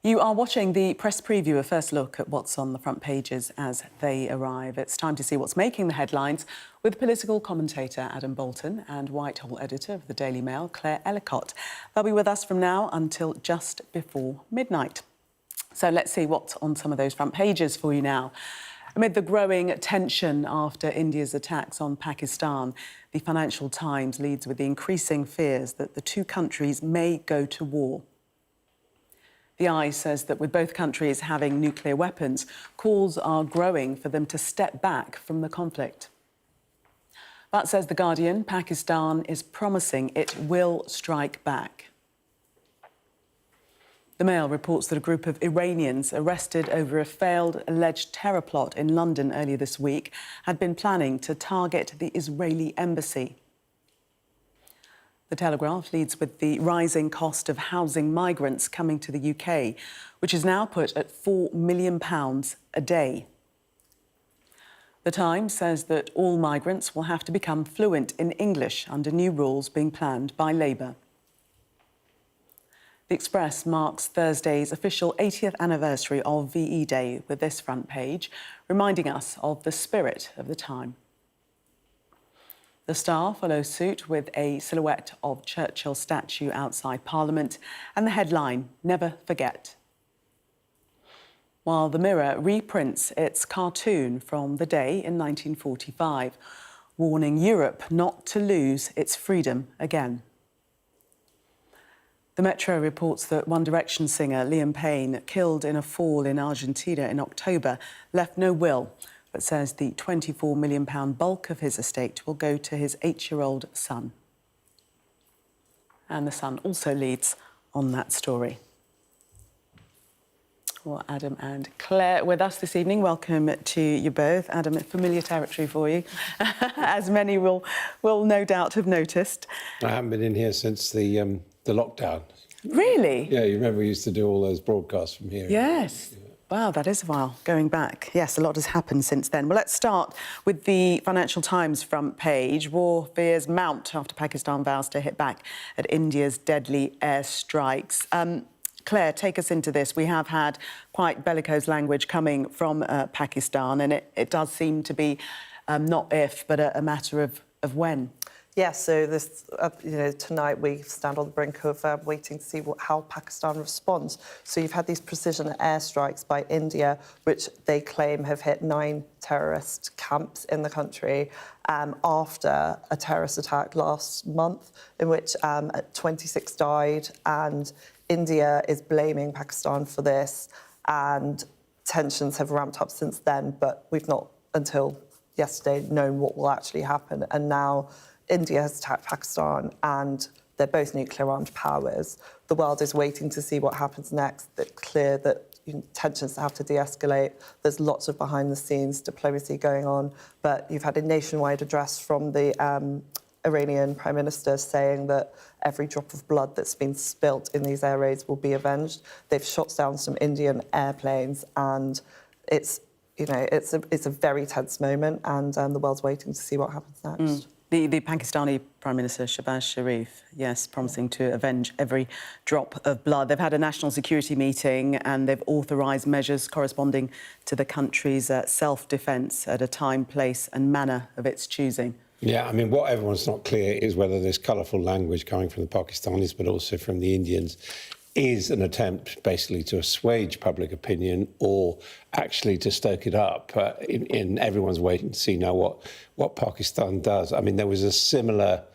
You are watching the press preview, a first look at what's on the front pages as they arrive. It's time to see what's making the headlines with political commentator Adam Bolton and Whitehall editor of the Daily Mail, Claire Ellicott. They'll be with us from now until just before midnight. So let's see what's on some of those front pages for you now. Amid the growing tension after India's attacks on Pakistan, the Financial Times leads with the increasing fears that the two countries may go to war. The Eye says that with both countries having nuclear weapons, calls are growing for them to step back from the conflict. But, says The Guardian, Pakistan is promising it will strike back. The Mail reports that a group of Iranians arrested over a failed alleged terror plot in London earlier this week had been planning to target the Israeli embassy. The Telegraph leads with the rising cost of housing migrants coming to the UK, which is now put at £4 million a day. The Times says that all migrants will have to become fluent in English under new rules being planned by Labour. The Express marks Thursday's official 80th anniversary of VE Day with this front page, reminding us of the spirit of the time. The Star follows suit with a silhouette of Churchill statue outside Parliament and the headline, "Never Forget." While the Mirror reprints its cartoon from the day in 1945, warning Europe not to lose its freedom again. The Metro reports that One Direction singer Liam Payne, killed in a fall in Argentina in October, left no will, but says the £24 million bulk of his estate will go to his 8-year-old son. And The Sun also leads on that story. Well, Adam and Claire with us this evening. Welcome to you both. Adam, familiar territory for you, as many will no doubt have noticed. I haven't been in here since the lockdown. Really? Yeah, you remember we used to do all those broadcasts from here. Yes. Yeah. Wow, that is a while going back. Yes, a lot has happened since then. Well, let's start with the Financial Times front page. War fears mount after Pakistan vows to hit back at India's deadly airstrikes. Claire, take us into this. We have had quite bellicose language coming from Pakistan, and it does seem to be not if, but a matter of when. Yes, so this, tonight we stand on the brink of waiting to see how Pakistan responds. So you've had these precision airstrikes by India, which they claim have hit 9 terrorist camps in the country after a terrorist attack last month in which 26 died, and India is blaming Pakistan for this, and tensions have ramped up since then, but we've not until yesterday known what will actually happen. And now India has attacked Pakistan, and they're both nuclear-armed powers. The world is waiting to see what happens next. It's clear that tensions have to de-escalate. There's lots of behind-the-scenes diplomacy going on, but you've had a nationwide address from the Iranian Prime Minister saying that every drop of blood that's been spilt in these air raids will be avenged. They've shot down some Indian airplanes, and it's a very tense moment, and the world's waiting to see what happens next. The Pakistani Prime Minister, Shehbaz Sharif, yes, promising to avenge every drop of blood. They've had a national security meeting and they've authorised measures corresponding to the country's self-defence at a time, place and manner of its choosing. Yeah, I mean, what everyone's not clear is whether this colourful language coming from the Pakistanis, but also from the Indians, is an attempt basically to assuage public opinion or actually to stoke it up. Everyone's waiting to see now what Pakistan does. I mean, there was a similar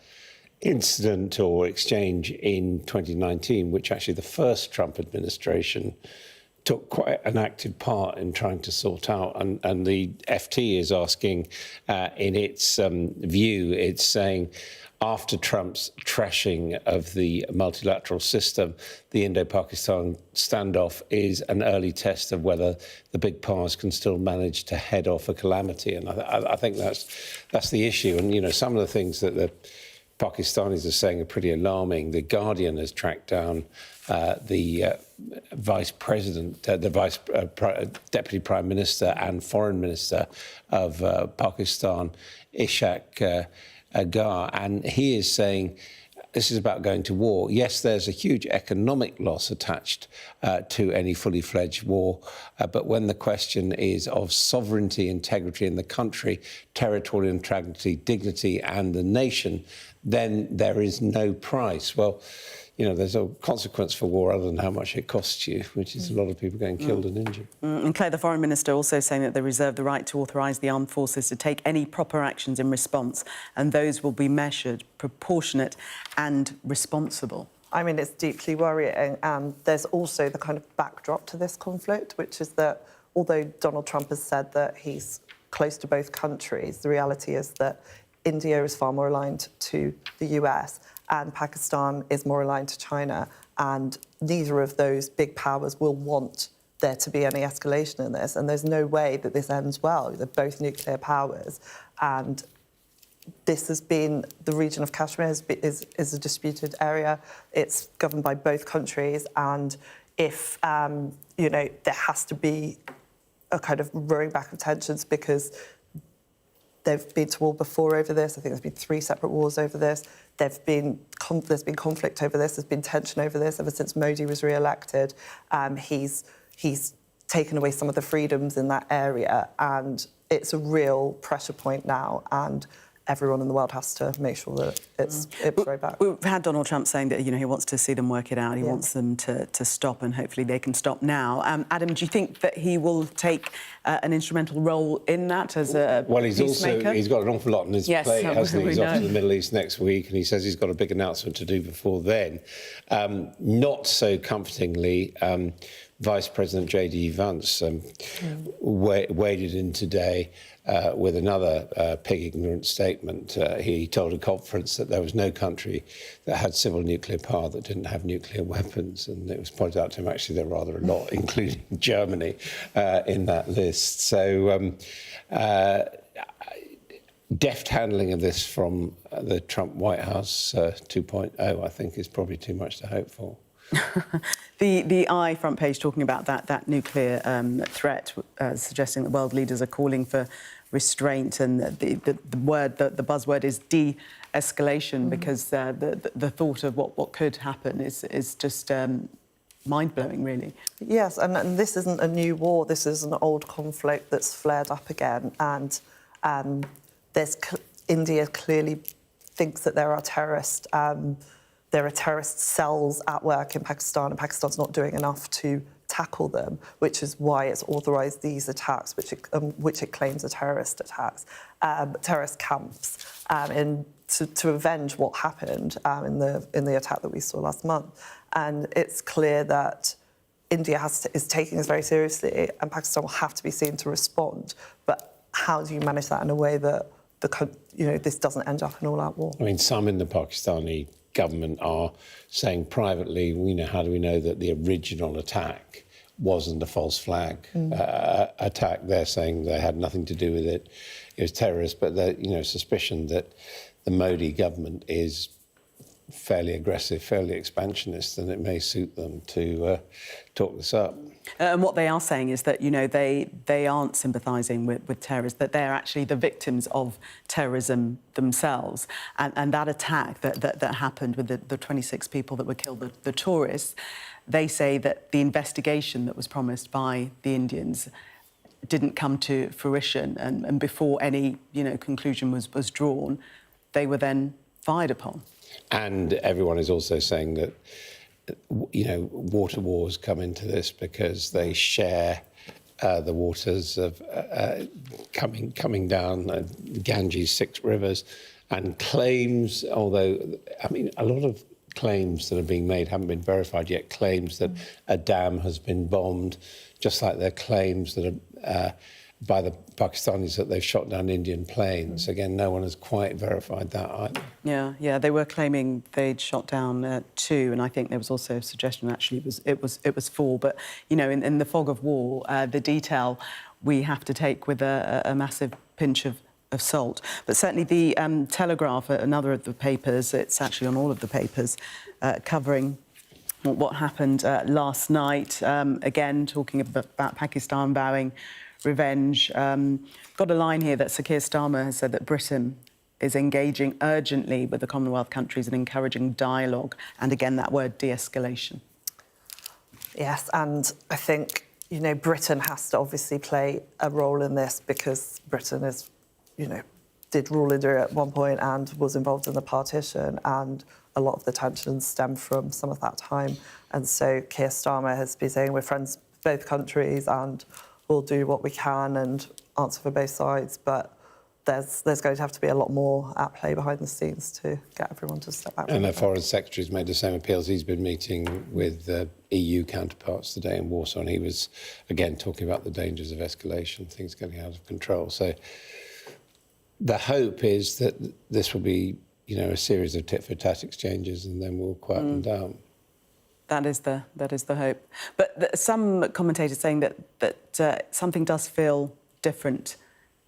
incident or exchange in 2019, which actually the first Trump administration took quite an active part in trying to sort out. And the FT is asking, in its view, it's saying, after Trump's trashing of the multilateral system, the Indo-Pakistan standoff is an early test of whether the big powers can still manage to head off a calamity. And I think that's the issue. And, some of the things that the Pakistanis are saying are pretty alarming. The Guardian has tracked down the vice president, deputy prime minister and foreign minister of Pakistan, Ishaq Agar, and he is saying this is about going to war. Yes, there's a huge economic loss attached to any fully fledged war, but when the question is of sovereignty, integrity in the country, territorial integrity, dignity and the nation, then there is no price. Well, you know, there's a consequence for war other than how much it costs you, which is a lot of people getting killed and injured. And Claire, the Foreign Minister, also saying that they reserve the right to authorise the armed forces to take any proper actions in response, and those will be measured, proportionate and responsible. I mean, it's deeply worrying, and there's also the kind of backdrop to this conflict, which is that although Donald Trump has said that he's close to both countries, the reality is that India is far more aligned to the US and Pakistan is more aligned to China, and neither of those big powers will want there to be any escalation in this, and there's no way that this ends well. They're both nuclear powers, and this has been, the region of Kashmir is a disputed area. It's governed by both countries, and if, you know, there has to be a kind of rowing back of tensions because they've been to war before over this. I think there's been 3 separate wars over this. There's been conflict over this. There's been tension over this ever since Modi was re-elected. He's taken away some of the freedoms in that area, and it's a real pressure point now. And everyone in the world has to make sure that it's rowed back. We've had Donald Trump saying that, you know, he wants to see them work it out. He wants them to stop, and hopefully they can stop now. Adam, do you think that he will take an instrumental role in that as a peacemaker? He's got an awful lot on his plate, hasn't he? He's off to the Middle East next week, and he says he's got a big announcement to do before then. Not so comfortingly, Vice President J.D. Vance waded in today with another pig-ignorant statement. He told a conference that there was no country that had civil nuclear power that didn't have nuclear weapons, and it was pointed out to him actually there are rather a lot, including Germany, in that list. So deft handling of this from the Trump White House 2.0, I think, is probably too much to hope for. The I front page talking about that nuclear threat, suggesting that world leaders are calling for restraint, and the buzzword is de-escalation, because the thought of what could happen is just mind-blowing, really. Yes, and this isn't a new war. This is an old conflict that's flared up again, and India clearly thinks that there are terrorist cells at work in Pakistan, and Pakistan's not doing enough to tackle them, which is why it's authorised these attacks, which it claims are terrorist attacks, terrorist camps, to avenge what happened in the attack that we saw last month. And it's clear that India is taking this very seriously, and Pakistan will have to be seen to respond. But how do you manage that in a way that this doesn't end up an all-out war? I mean, some in the Pakistani government are saying privately, how do we know that the original attack wasn't a false flag attack? They're saying they had nothing to do with it. It was terrorist, but the suspicion that the Modi government is fairly aggressive, fairly expansionist, and it may suit them to talk this up. And what they are saying is that, they aren't sympathising with terrorists, that they're actually the victims of terrorism themselves. And that attack that happened with the 26 people that were killed, the tourists, they say that the investigation that was promised by the Indians didn't come to fruition, and before any, conclusion was drawn, they were then fired upon. And everyone is also saying that, water wars come into this because they share the waters of coming down Ganges, 6 rivers, and claims, although, a lot of claims that are being made haven't been verified yet, claims that a dam has been bombed, just like there are claims that are by the Pakistanis that they've shot down Indian planes. Again, no one has quite verified that either. Yeah, they were claiming they'd shot down 2, and I think there was also a suggestion actually it was 4. But in the fog of war, the detail we have to take with a massive pinch of salt. But certainly the Telegraph, another of the papers, it's actually on all of the papers, covering what happened last night. Again, talking about Pakistan vowing revenge. Got a line here that Sir Keir Starmer has said that Britain is engaging urgently with the Commonwealth countries and encouraging dialogue, and again, that word de-escalation. Yes, and I think, you know, Britain has to obviously play a role in this because Britain is, you know, did rule India at one point and was involved in the partition, and a lot of the tensions stem from some of that time. And so Keir Starmer has been saying we're friends with both countries and we'll do what we can and answer for both sides. But there's going to have to be a lot more at play behind the scenes to get everyone to step back. And the Foreign Secretary's made the same appeals. He's been meeting with EU counterparts today in Warsaw, and he was, again, talking about the dangers of escalation, things getting out of control. So the hope is that this will be, you know, a series of tit-for-tat exchanges, and then we'll quieten down. That is the hope. But some commentators saying that something does feel different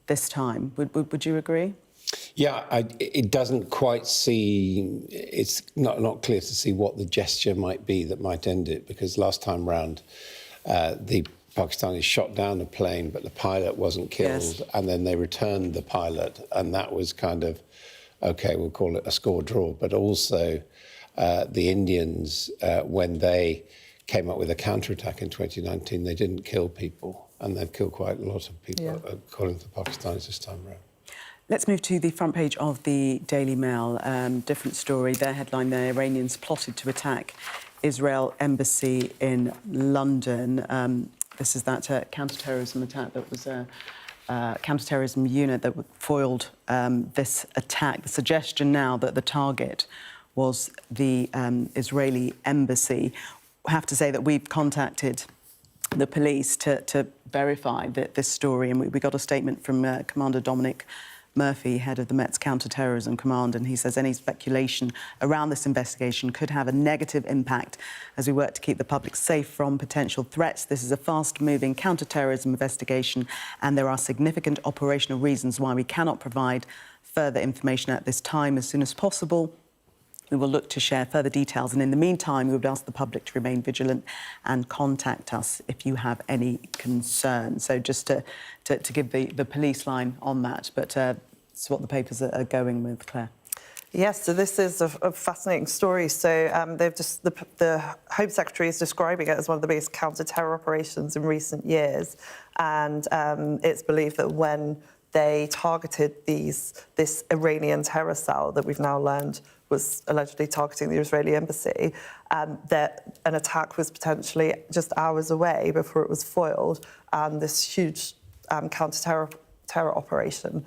this time. Would you agree? Yeah, it doesn't quite see. It's not clear to see what the gesture might be that might end it, because last time round, the Pakistanis shot down a plane, but the pilot wasn't killed, yes. And then they returned the pilot, and that was kind of, OK, we'll call it a score draw. But also, the Indians, when they came up with a counterattack in 2019, they didn't kill people, and they've killed quite a lot of people, according to the Pakistanis this time around. Let's move to the front page of the Daily Mail. Different story. Their headline, the Iranians plotted to attack Israel embassy in London. This is that counter-terrorism attack that was a counter-terrorism unit that foiled this attack. The suggestion now that the target was the Israeli embassy. I have to say that we've contacted the police to verify this story, and we got a statement from Commander Dominic Murphy, head of the Met's Counter-Terrorism Command, and he says any speculation around this investigation could have a negative impact as we work to keep the public safe from potential threats. This is a fast-moving counter-terrorism investigation, and there are significant operational reasons why we cannot provide further information at this time. As soon as possible, we will look to share further details, and in the meantime, we would ask the public to remain vigilant and contact us if you have any concerns. So just to give the police line on that, but it's what the papers are going with, Claire. Yes, so this is a fascinating story. So they've just the Home Secretary is describing it as one of the biggest counter-terror operations in recent years, and it's believed that when they targeted this Iranian terror cell that we've now learned was allegedly targeting the Israeli embassy, that an attack was potentially just hours away before it was foiled, and this huge counter-terror operation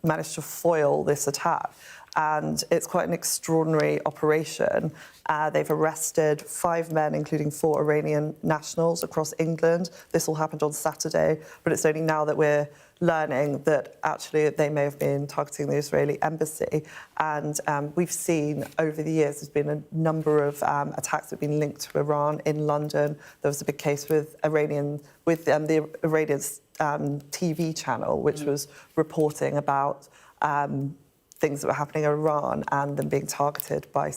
managed to foil this attack. And it's quite an extraordinary operation. They've arrested 5 men, including 4 Iranian nationals, across England. This all happened on Saturday, but it's only now that we're learning that actually they may have been targeting the Israeli embassy. And we've seen over the years there's been a number of attacks that have been linked to Iran in London. There was a big case with the Iranian TV channel, which was reporting about things that were happening in Iran and them being targeted by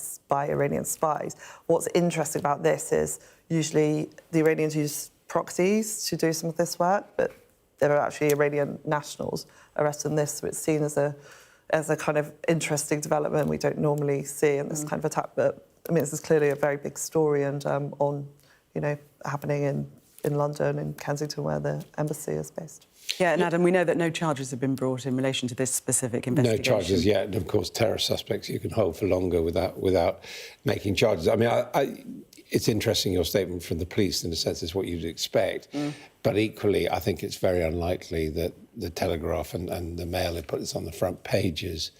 Iranian spies. What's interesting about this is usually the Iranians use proxies to do some of this work, but there are actually Iranian nationals arrested in this, so it's seen as a kind of interesting development we don't normally see in this kind of attack. But I mean, this is clearly a very big story and happening in London, in Kensington, where the embassy is based. Yeah, and Adam, we know that no charges have been brought in relation to this specific investigation. No charges yet, and of course, terror suspects you can hold for longer without making charges. I mean, it's interesting, your statement from the police, in the sense it's what you'd expect, but equally, I think it's very unlikely that the Telegraph and the Mail, who put this on the front pages,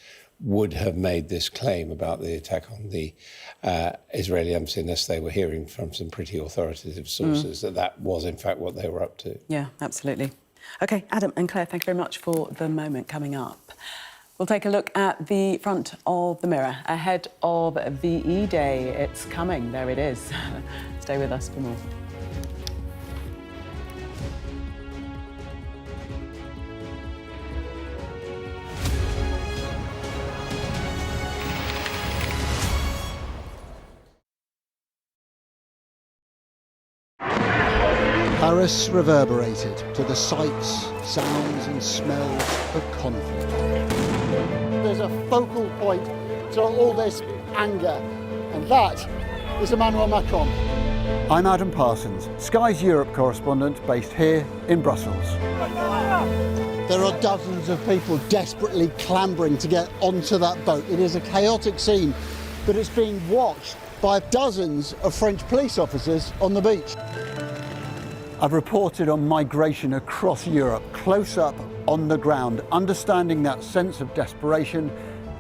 would have made this claim about the attack on the Israeli embassy unless they were hearing from some pretty authoritative sources that was, in fact, what they were up to. Yeah, absolutely. OK, Adam and Claire, thank you very much for the moment coming up. We'll take a look at the front of the Mirror ahead of VE Day. It's coming. There it is. Stay with us for more. Paris reverberated to the sights, sounds and smells of conflict. there's a focal point to all this anger, and that is Emmanuel Macron. I'm Adam Parsons, Sky's Europe correspondent based here in Brussels. There are dozens of people desperately clambering to get onto that boat. It is a chaotic scene, but it's being watched by dozens of French police officers on the beach. I've reported on migration across Europe, close up on the ground, understanding that sense of desperation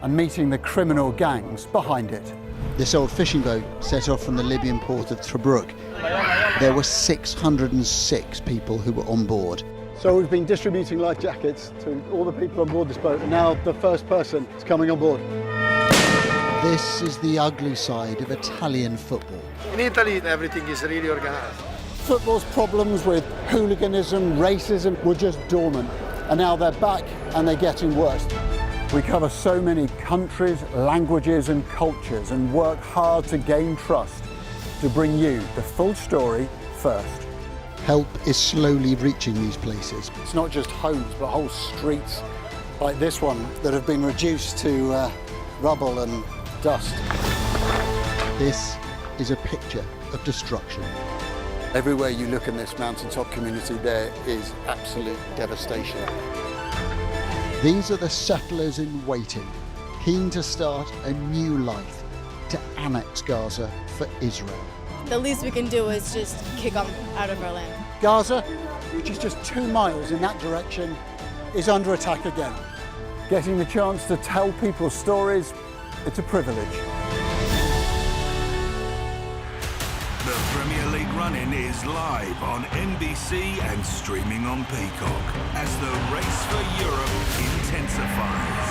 and meeting the criminal gangs behind it. This old fishing boat set off from the Libyan port of Tobruk. There were 606 people who were on board. So we've been distributing life jackets to all the people on board this boat, and now the first person is coming on board. This is the ugly side of Italian football. In Italy, everything is really organized. Football's problems with hooliganism, racism were just dormant, and now they're back and they're getting worse. We cover so many countries, languages and cultures and work hard to gain trust to bring you the full story first. Help is slowly reaching these places. It's not just homes, but whole streets like this one that have been reduced to rubble and dust. This is a picture of destruction. Everywhere you look in this mountaintop community, there is absolute devastation. These are the settlers in waiting, keen to start a new life, to annex Gaza for Israel. The least we can do is just kick them out of our land. Gaza, which is just 2 miles in that direction, is under attack again. Getting the chance to tell people's stories, it's a privilege. The Premier League run-in is live on NBC and streaming on Peacock as the race for Europe intensifies.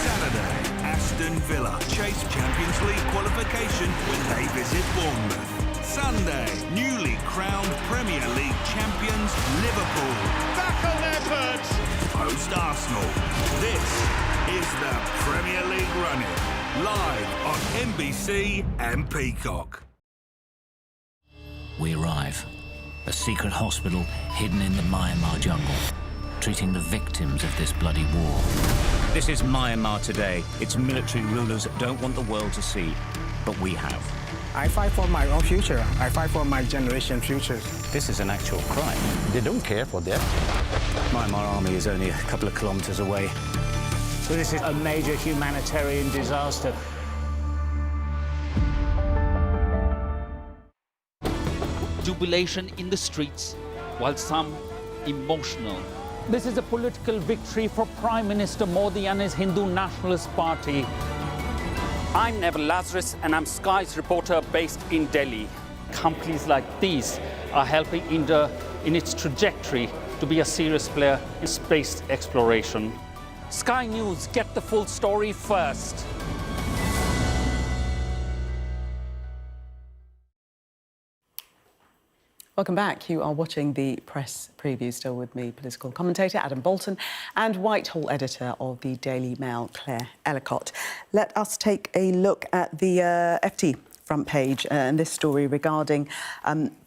Saturday, Aston Villa chase Champions League qualification when they visit Bournemouth. Sunday, newly crowned Premier League champions Liverpool back on their perch host Arsenal. This is the Premier League run-in, live on NBC and Peacock. We arrive, a secret hospital hidden in the Myanmar jungle, treating the victims of this bloody war. This is Myanmar today. Its military rulers don't want the world to see, but we have. I fight for my own future. I fight for my generation's futures. This is an actual crime. They don't care for that. Myanmar army is only a couple of kilometers away. So this is a major humanitarian disaster. Jubilation in the streets, while some emotional. This is a political victory for Prime Minister Modi and his Hindu Nationalist Party. I'm Neville Lazarus, and I'm Sky's reporter based in Delhi. Companies like these are helping India in its trajectory to be a serious player in space exploration. Sky News, get the full story first. Welcome back. You are watching the press preview, still with me, political commentator Adam Bolton and Whitehall editor of the Daily Mail, Claire Ellicott. Let us take a look at the FT front page and this story regarding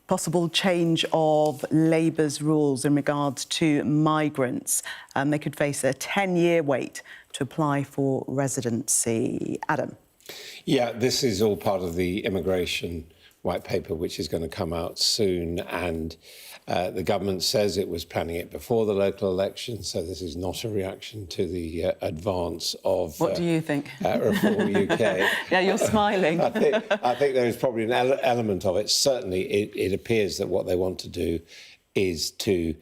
possible change of Labour's rules in regards to migrants. They could face a 10-year wait to apply for residency. Adam. Yeah, this is all part of the immigration white paper, which is going to come out soon, and the government says it was planning it before the local election, so this is not a reaction to the advance of what do you think? Reform UK. Yeah, you're smiling. I think there is probably an element of it. Certainly, it appears that what they want to do is to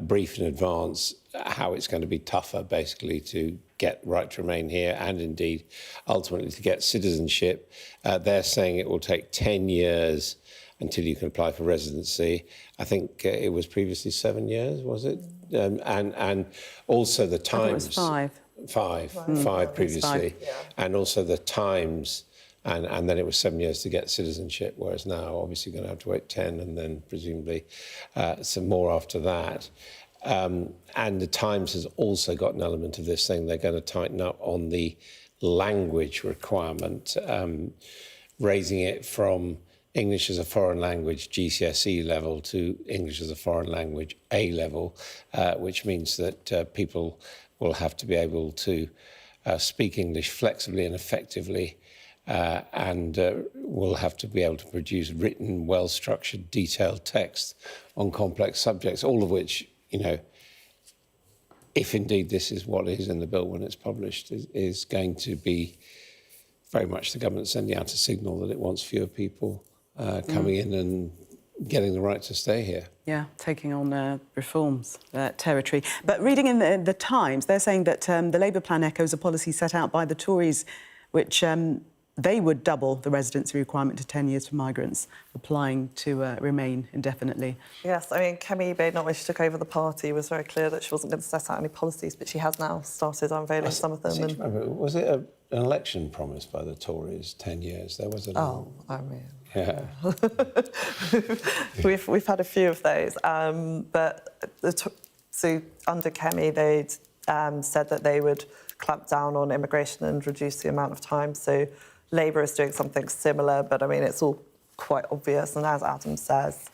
brief in advance how it's going to be tougher, basically, to get right to remain here and indeed ultimately to get citizenship. They're saying it will take 10 years until you can apply for residency. I think it was previously 7 years, was it? And also the times. It was 5. Five previously. Yeah. And also the times. And then it was 7 years to get citizenship, whereas now obviously you're going to have to wait 10 and then presumably some more after that. And the Times has also got an element of this, saying they're going to tighten up on the language requirement, raising it from English as a foreign language GCSE level to English as a foreign language A level, which means that people will have to be able to speak English flexibly and effectively, and will have to be able to produce written, well-structured, detailed text on complex subjects, all of which, you know, if indeed this is what is in the bill when it's published, is going to be very much the government sending out a signal that it wants fewer people coming in and getting the right to stay here. Yeah, taking on reforms territory. But reading in the Times, they're saying that the Labour plan echoes a policy set out by the Tories, which they would double the residency requirement to 10 years for migrants applying to remain indefinitely. Yes, I mean, Kemi Ebaid, not when she took over the party, was very clear that she wasn't going to set out any policies, but she has now started unveiling some of them. Was it an election promise by the Tories, 10 years? There was I mean... Yeah. we've had a few of those, but so under Kemi, they'd said that they would clamp down on immigration and reduce the amount of time. So Labour is doing something similar, but I mean, it's all quite obvious. And as Adam says,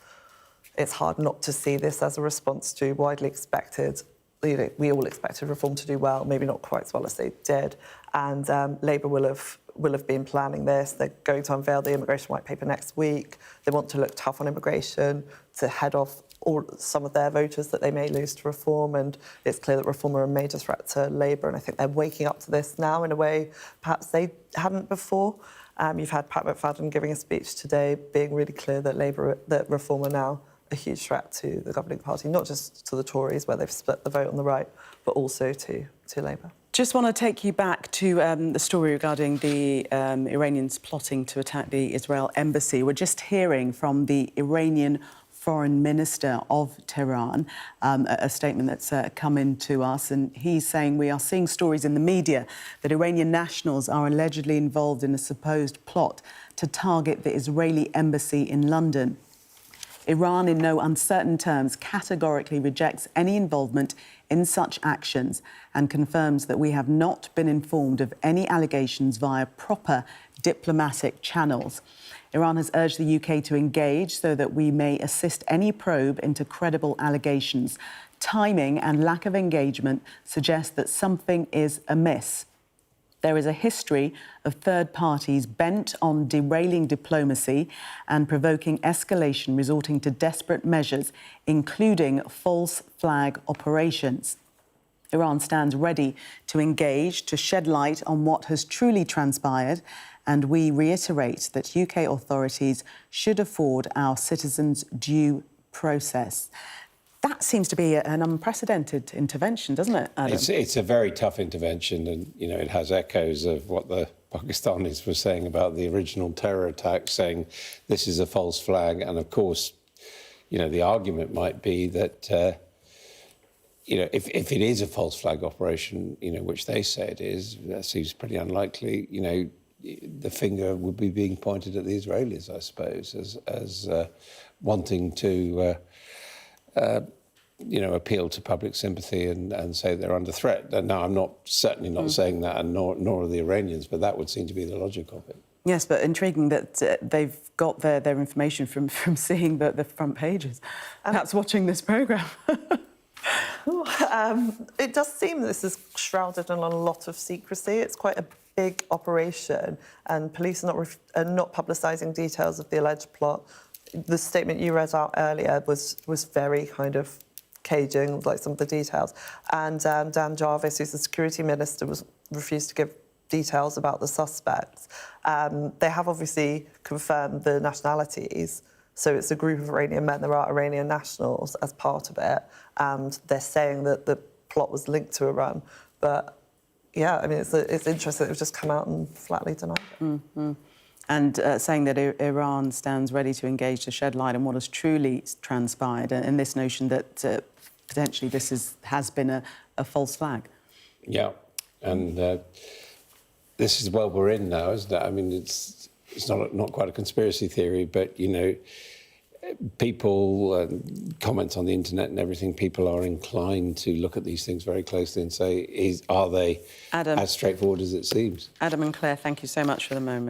it's hard not to see this as a response to widely expected. You know, we all expected reform to do well, maybe not quite as well as they did. And Labour will have been planning this. They're going to unveil the immigration white paper next week. They want to look tough on immigration to head off some of their voters that they may lose to reform. And it's clear that reform are a major threat to Labour. And I think they're waking up to this now in a way perhaps they hadn't before. You've had Pat McFadden giving a speech today, being really clear that reform are now a huge threat to the governing party, not just to the Tories, where they've split the vote on the right, but also to Labour. Just want to take you back to the story regarding the Iranians plotting to attack the Israel embassy. We're just hearing from the Iranian Foreign Minister of Tehran, a statement that's come in to us, and he's saying we are seeing stories in the media that Iranian nationals are allegedly involved in a supposed plot to target the Israeli embassy in London. Iran, in no uncertain terms, categorically rejects any involvement in such actions and confirms that we have not been informed of any allegations via proper diplomatic channels. Iran has urged the UK to engage so that we may assist any probe into credible allegations. Timing and lack of engagement suggest that something is amiss. There is a history of third parties bent on derailing diplomacy and provoking escalation, resorting to desperate measures, including false flag operations. Iran stands ready to engage, to shed light on what has truly transpired, and we reiterate that UK authorities should afford our citizens due process. That seems to be an unprecedented intervention, doesn't it, Adam? It's a very tough intervention, and, you know, it has echoes of what the Pakistanis were saying about the original terror attack, saying this is a false flag. And, of course, you know, the argument might be that, you know, if it is a false flag operation, you know, which they say it is, that seems pretty unlikely, you know, the finger would be being pointed at the Israelis, I suppose, as wanting to... you know, appeal to public sympathy and say they're under threat. Now, I'm certainly not saying that, and nor are the Iranians, but that would seem to be the logic of it. Yes, but intriguing that they've got their information from seeing the front pages, perhaps watching this programme. It does seem this is shrouded in a lot of secrecy. It's quite a big operation, and police are not publicising details of the alleged plot. The statement you read out earlier was very kind of caging, like some of the details. And Dan Jarvis, who's the security minister, refused to give details about the suspects. They have obviously confirmed the nationalities. So it's a group of Iranian men. There are Iranian nationals as part of it. And they're saying that the plot was linked to Iran. But, yeah, I mean, it's interesting that it just come out and flatly denied it. Mm-hmm. And saying that Iran stands ready to engage to shed light on what has truly transpired, and this notion that potentially this has been a false flag. Yeah, and this is where we're in now, isn't it? I mean, it's not quite a conspiracy theory, but, you know, people comment on the internet and everything, people are inclined to look at these things very closely and say, are they as straightforward as it seems? Adam and Claire, thank you so much for the moment.